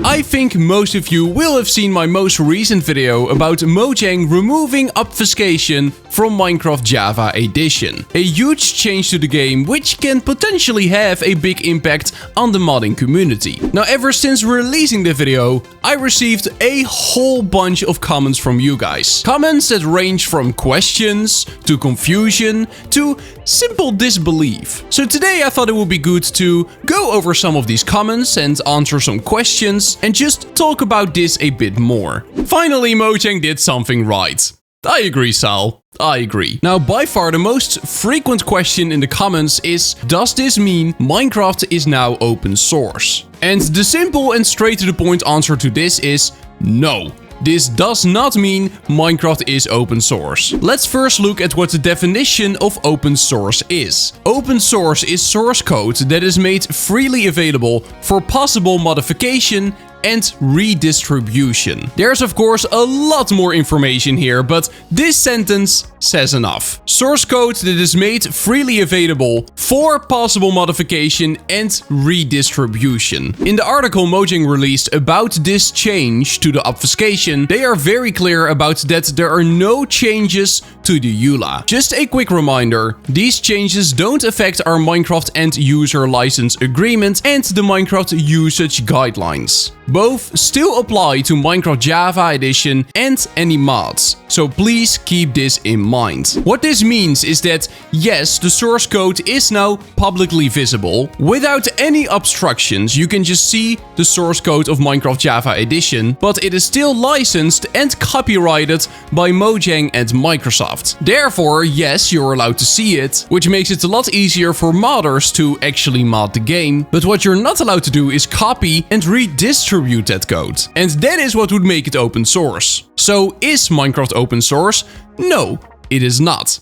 I think most of you will have seen my most recent video about Mojang removing obfuscation from Minecraft Java Edition. A huge change to the game which can potentially have a big impact on the modding community. Now, ever since releasing the video, I received a whole bunch of comments from you guys. Comments that range from questions, to confusion, to simple disbelief. So today I thought it would be good to go over some of these comments and answer some questions and just talk about this a bit more. Finally, Mojang did something right. I agree, Sal. I agree. Now, by far the most frequent question in the comments is, does this mean Minecraft is now open source? And the simple and straight to the point answer to this is no. This does not mean Minecraft is open source. Let's first look at what the definition of open source is. Open source is source code that is made freely available for possible modification and redistribution. There's of course a lot more information here, but this sentence says enough. Source code that is made freely available for possible modification and redistribution. In the article Mojang released about this change to the obfuscation, they are very clear about that there are no changes to the EULA. Just a quick reminder, these changes don't affect our Minecraft end user license agreement and the Minecraft usage guidelines. Both still apply to Minecraft Java Edition and any mods, so please keep this in mind. What this means is that yes, the source code is now publicly visible. Without any obstructions, you can just see the source code of Minecraft Java Edition, but it is still licensed and copyrighted by Mojang and Microsoft. Therefore, yes, you're allowed to see it, which makes it a lot easier for modders to actually mod the game, but what you're not allowed to do is copy and redistribute that code. And that is what would make it open source. So is Minecraft open source? No, it is not.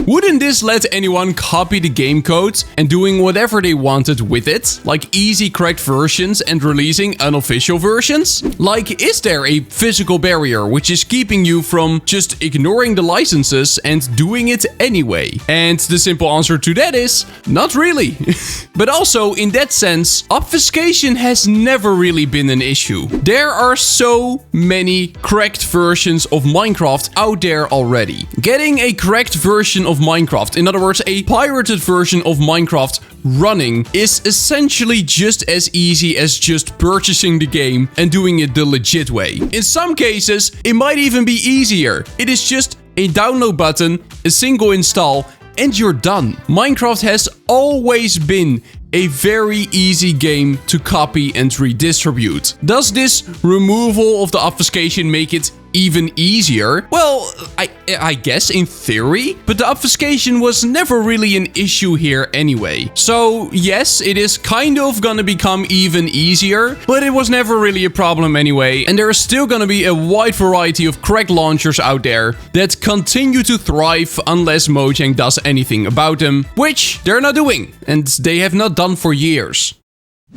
Wouldn't this let anyone copy the game code and doing whatever they wanted with it? Like easy cracked versions and releasing unofficial versions? Like, is there a physical barrier which is keeping you from just ignoring the licenses and doing it anyway? And the simple answer to that is, not really. But also, in that sense, obfuscation has never really been an issue. There are so many cracked versions of Minecraft out there already. Getting a cracked version of Minecraft, in other words, a pirated version of Minecraft running, is essentially just as easy as just purchasing the game and doing it the legit way. In some cases, it might even be easier. It is just a download button, a single install, and you're done. Minecraft has always been a very easy game to copy and redistribute. Does this removal of the obfuscation make it even easier? Well, I guess in theory, but the obfuscation was never really an issue here anyway. So yes, it is kind of gonna become even easier, but it was never really a problem anyway, and there is still gonna be a wide variety of cracked launchers out there that continue to thrive unless Mojang does anything about them, which they're not doing, and they have not done for years.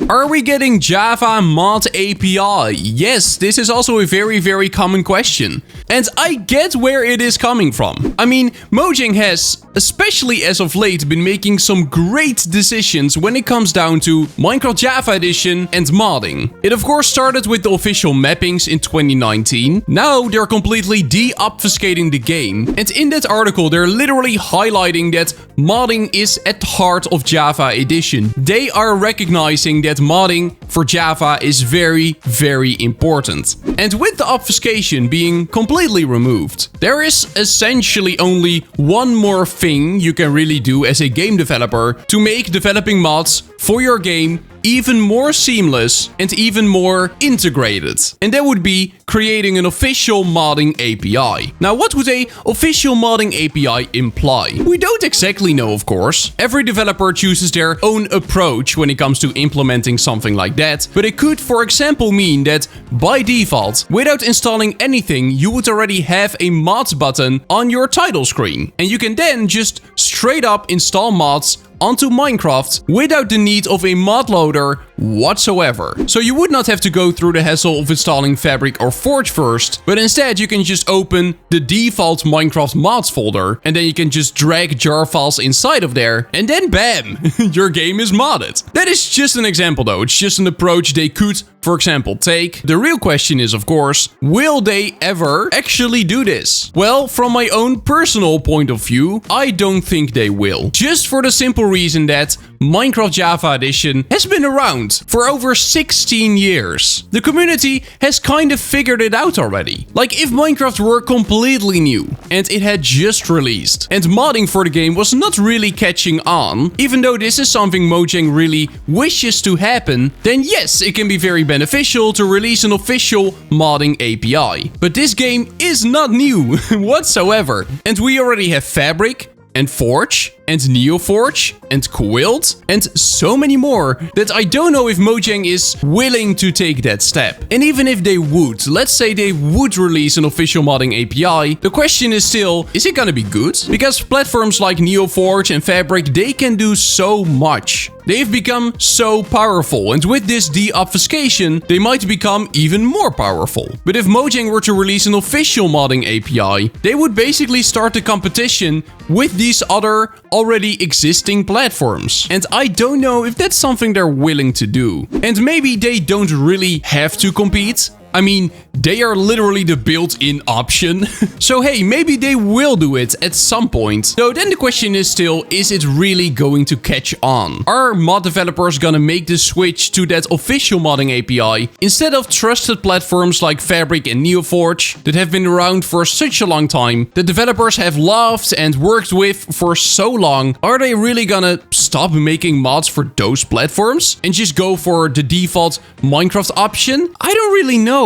Are we getting Java mod API? Yes, this is also a very common question. And I get where it is coming from. I mean, Mojang has, especially as of late, been making some great decisions when it comes down to Minecraft Java Edition and modding. It of course started with the official mappings in 2019. Now they're completely de-obfuscating the game. And in that article, they're literally highlighting that modding is at the heart of Java Edition. They are recognizing that modding for Java is very important. And with the obfuscation being completely removed, there is essentially only one more thing you can really do as a game developer to make developing mods for your game even more seamless and even more integrated. And that would be creating an official modding API. Now, what would a official modding API imply? We don't exactly know, of course. Every developer chooses their own approach when it comes to implementing something like that, but it could, for example, mean that by default, without installing anything, you would already have a mods button on your title screen. And you can then just straight up install mods onto Minecraft without the need of a mod loader whatsoever. So you would not have to go through the hassle of installing Fabric or Forge first, but instead you can just open the default Minecraft mods folder, and then you can just drag jar files inside of there, and then bam, your game is modded. That is just an example though, it's just an approach they could, for example, take. The real question is, of course, will they ever actually do this? Well, from my own personal point of view, I don't think they will. Just for the simple reason that Minecraft Java Edition has been around for over 16 years. The community has kind of figured it out already. Like if Minecraft were completely new and it had just released and modding for the game was not really catching on, even though this is something Mojang really wishes to happen, then yes, it can be very beneficial to release an official modding API. But this game is not new whatsoever, and we already have Fabric and Forge and NeoForge and Quilt and so many more that I don't know if Mojang is willing to take that step. And even if they would, let's say they would release an official modding API, the question is still, is it gonna be good? Because platforms like NeoForge and Fabric, they can do so much. They've become so powerful, and with this de-obfuscation, they might become even more powerful. But if Mojang were to release an official modding API, they would basically start the competition with these other already existing platforms. And I don't know if that's something they're willing to do. And maybe they don't really have to compete. I mean, they are literally the built-in option. So hey, maybe they will do it at some point. So then the question is still, is it really going to catch on? Are mod developers gonna make the switch to that official modding API instead of trusted platforms like Fabric and NeoForge that have been around for such a long time, that developers have loved and worked with for so long? Are they really gonna stop making mods for those platforms and just go for the default Minecraft option? I don't really know.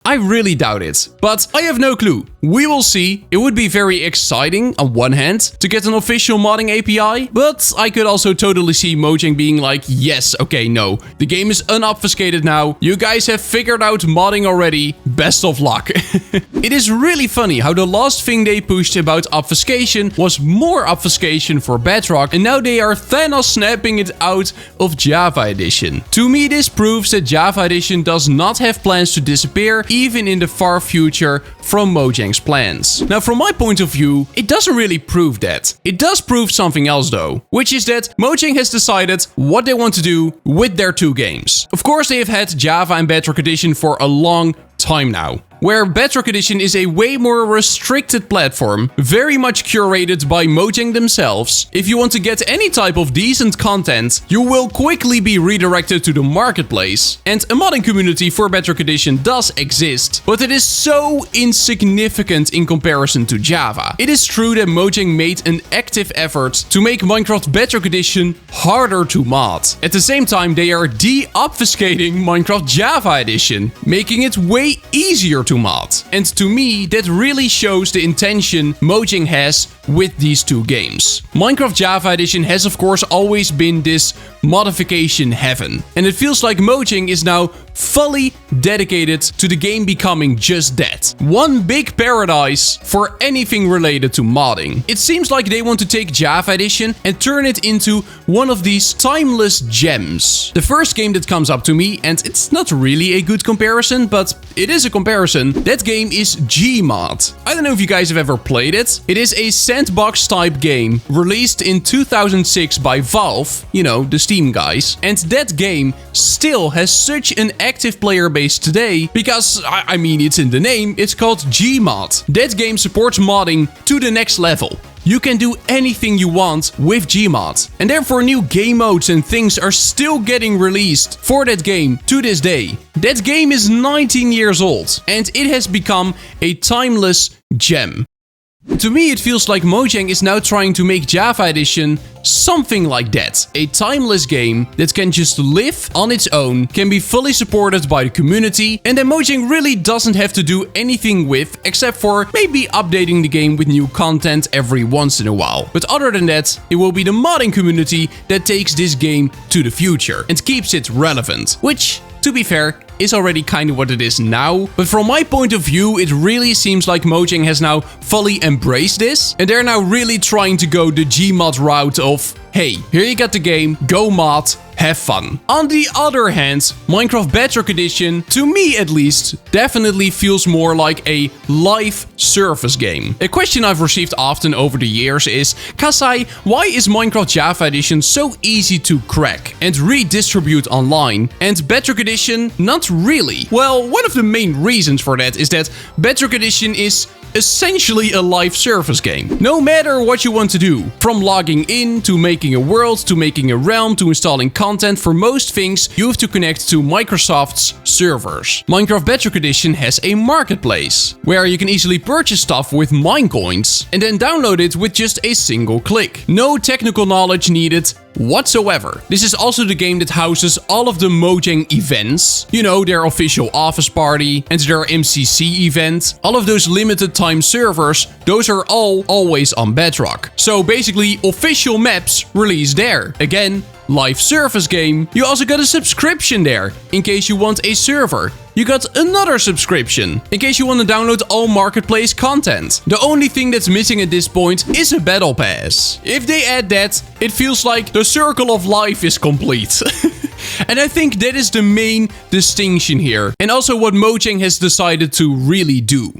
I really doubt it, but I have no clue. We will see. It would be very exciting on one hand to get an official modding API, but I could also totally see Mojang being like, yes, okay, no, the game is unobfuscated now. You guys have figured out modding already. Best of luck. It is really funny how the last thing they pushed about obfuscation was more obfuscation for Bedrock, and now they are Thanos snapping it out of Java Edition. To me, this proves that Java Edition does not have plans to disappear, even in the far future from Mojang's plans. Now, from my point of view, it doesn't really prove that. It does prove something else though, which is that Mojang has decided what they want to do with their two games. Of course, they have had Java and Bedrock Edition for a long time now, where Bedrock Edition is a way more restricted platform, very much curated by Mojang themselves. If you want to get any type of decent content, you will quickly be redirected to the marketplace. And a modding community for Bedrock Edition does exist, but it is so insignificant in comparison to Java. It is true that Mojang made an active effort to make Minecraft Bedrock Edition harder to mod. At the same time, they are de-obfuscating Minecraft Java Edition, making it way easier to mod. And to me, that really shows the intention Mojang has with these two games. Minecraft Java Edition has of course always been this modification heaven, and it feels like Mojang is now fully dedicated to the game becoming just that. One big paradise for anything related to modding. It seems like they want to take Java Edition and turn it into one of these timeless gems. The first game that comes up to me, and it's not really a good comparison, but it is a comparison, that game is Gmod. I don't know if you guys have ever played it. It is a sandbox type game released in 2006 by Valve, you know, the Steam guys. And that game still has such an active player base today because, I mean, it's in the name, it's called Gmod. That game supports modding to the next level. You can do anything you want with Gmod. And therefore new game modes and things are still getting released for that game to this day. That game is 19 years old and it has become a timeless gem. To me, it feels like Mojang is now trying to make Java Edition something like that. A timeless game that can just live on its own, can be fully supported by the community, and that Mojang really doesn't have to do anything with, except for maybe updating the game with new content every once in a while. But other than that, it will be the modding community that takes this game to the future and keeps it relevant. Which, to be fair, is already kind of what it is now. But from my point of view, it really seems like Mojang has now fully embraced this. And they're now really trying to go the Gmod route of, hey, here you got the game, go mod, have fun. On the other hand, Minecraft Bedrock Edition, to me at least, definitely feels more like a live service game. A question I've received often over the years is, Kasai, why is Minecraft Java Edition so easy to crack and redistribute online, and Bedrock Edition not really? Well, one of the main reasons for that is that Bedrock Edition is essentially a live service game. No matter what you want to do, from logging in, to making a world, to making a realm, to installing content, for most things, you have to connect to Microsoft's servers. Minecraft Bedrock Edition has a marketplace, where you can easily purchase stuff with Minecoins, and then download it with just a single click. No technical knowledge needed whatsoever. This is also the game that houses all of the Mojang events. You know, their official office party and their MCC event. All of those limited time servers, those are all always on Bedrock. So basically, official maps released there. Again, live service game. You also got a subscription there, in case you want a server. You got another subscription, in case you want to download all marketplace content. The only thing that's missing at this point is a battle pass. If they add that, it feels like the circle of life is complete. And I think that is the main distinction here, and also what Mojang has decided to really do.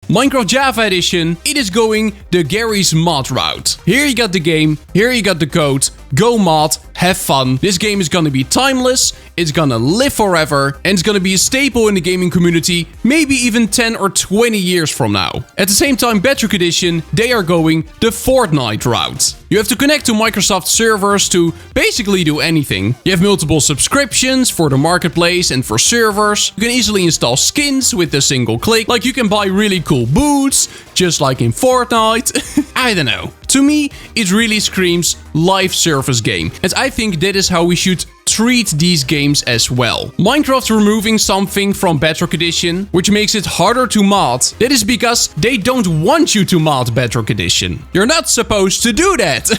Minecraft Java Edition, it is going the Gary's mod route. Here you got the game, here you got the code, go mod, have fun. This game is gonna be timeless, it's gonna live forever, and it's gonna be a staple in the gaming community, maybe even 10 or 20 years from now. At the same time, Bedrock Edition, they are going the Fortnite route. You have to connect to Microsoft servers to basically do anything. You have multiple subscriptions for the marketplace and for servers. You can easily install skins with a single click. Like, you can buy really cool boots, just like in Fortnite. I don't know. To me, it really screams live service game. And I think that is how we should treat these games as well. Minecraft removing something from Bedrock Edition, which makes it harder to mod, that is because they don't want you to mod Bedrock Edition. You're not supposed to do that.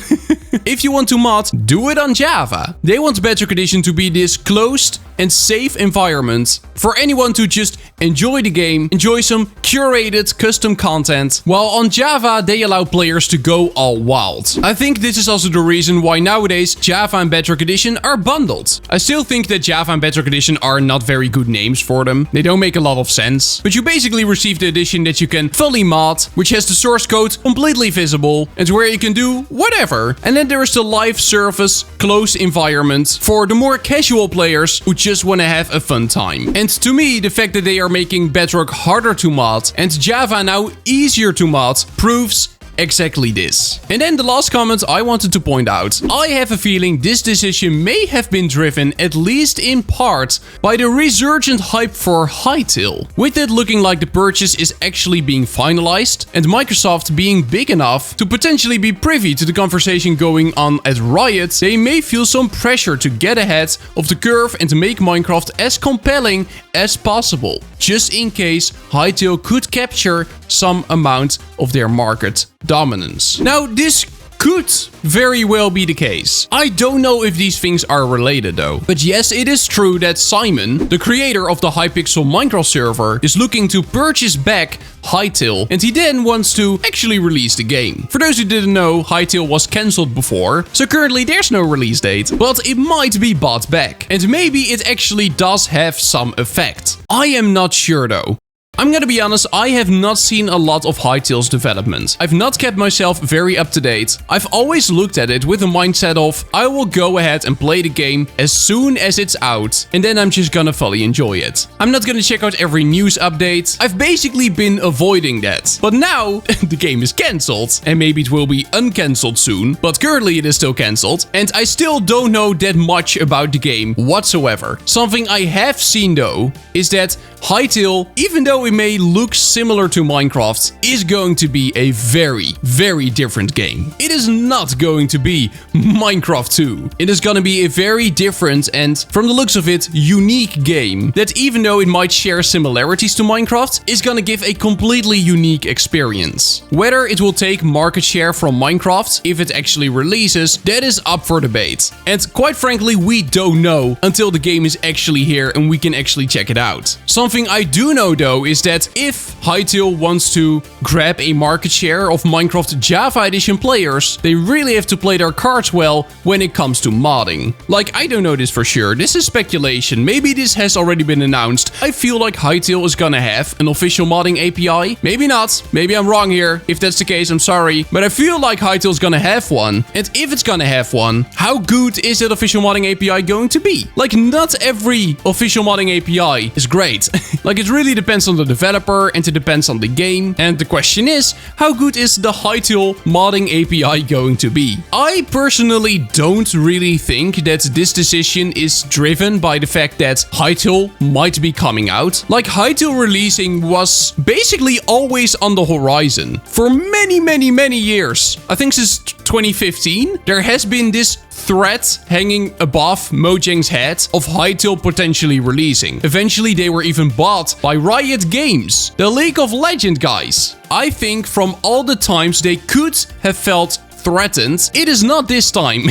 If you want to mod, do it on Java. They want Bedrock Edition to be this closed and safe environment for anyone to just enjoy the game, enjoy some curated custom content, while on Java they allow players to go all wild. I think this is also the reason why nowadays Java and Bedrock Edition are bundled. I still think that Java and Bedrock Edition are not very good names for them. They don't make a lot of sense. But you basically receive the edition that you can fully mod, which has the source code completely visible, and where you can do whatever. And then there is the live service closed environment for the more casual players who just want to have a fun time. And to me, the fact that they are making Bedrock harder to mod and Java now easier to mod proves exactly this. And then the last comment I wanted to point out. I have a feeling this decision may have been driven, at least in part, by the resurgent hype for Hytale. With it looking like the purchase is actually being finalized, and Microsoft being big enough to potentially be privy to the conversation going on at Riot, they may feel some pressure to get ahead of the curve and to make Minecraft as compelling as possible, just in case Hytale could capture some amount of their market dominance. Now, this could very well be the case. I don't know if these things are related though. But yes, it is true that Simon, the creator of the Hypixel Minecraft server, is looking to purchase back Hytale, and he then wants to actually release the game. For those who didn't know, Hytale was cancelled before, so currently there's no release date, but it might be bought back. And maybe it actually does have some effect. I am not sure though. I'm gonna be honest, I have not seen a lot of Hytale's development. I've not kept myself very up to date. I've always looked at it with a mindset of, I will go ahead and play the game as soon as it's out, and then I'm just gonna fully enjoy it. I'm not gonna check out every news update. I've basically been avoiding that. But now, the game is cancelled, and maybe it will be uncancelled soon, but currently it is still cancelled, and I still don't know that much about the game whatsoever. Something I have seen though, is that Hytale, even though it may look similar to Minecraft, is going to be a very, very different game. It is not going to be Minecraft 2. It is going to be a very different and, from the looks of it, unique game that, even though it might share similarities to Minecraft, is going to give a completely unique experience. Whether it will take market share from Minecraft if it actually releases, that is up for debate. And quite frankly, we don't know until the game is actually here and we can actually check it out. Something I do know though is is that if Hytale wants to grab a market share of Minecraft Java Edition players, they really have to play their cards well when it comes to modding. Like, I don't know this for sure. This is speculation. Maybe this has already been announced. I feel like Hytale is gonna have an official modding API. Maybe not. Maybe I'm wrong here. If that's the case, I'm sorry. But I feel like Hytale's gonna have one. And if it's gonna have one, how good is that official modding API going to be? Like, not every official modding API is great. Like, it really depends on the developer and it depends on the game. And the question is, how good is the Hytale modding API going to be? I personally don't really think that this decision is driven by the fact that Hytale might be coming out. Like, Hytale releasing was basically always on the horizon for many years. I think since 2015, there has been this threat hanging above Mojang's head of Hytale potentially releasing. Eventually, they were even bought by Riot Games, the League of Legends guys. I think from all the times they could have felt threatened, it is not this time.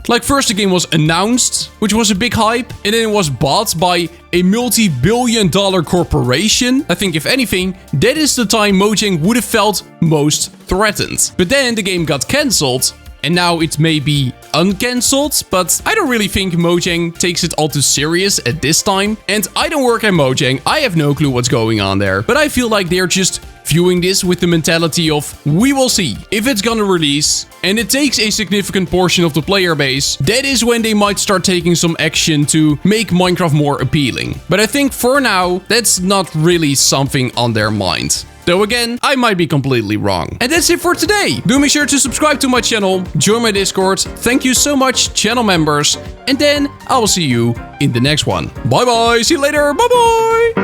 Like, first the game was announced, which was a big hype, and then it was bought by a multi-billion-dollar corporation. I think if anything, that is the time Mojang would have felt most threatened. But then the game got cancelled, and now it may be uncancelled, but I don't really think Mojang takes it all too serious at this time. And I don't work at Mojang, I have no clue what's going on there. But I feel like they're just viewing this with the mentality of, we will see. If it's gonna release and it takes a significant portion of the player base, that is when they might start taking some action to make Minecraft more appealing. But I think for now, that's not really something on their mind. Though again, I might be completely wrong. And that's it for today. Do make sure to subscribe to my channel, join my Discord. Thank you so much, channel members. And then I will see you in the next one. Bye bye, see you later, bye bye.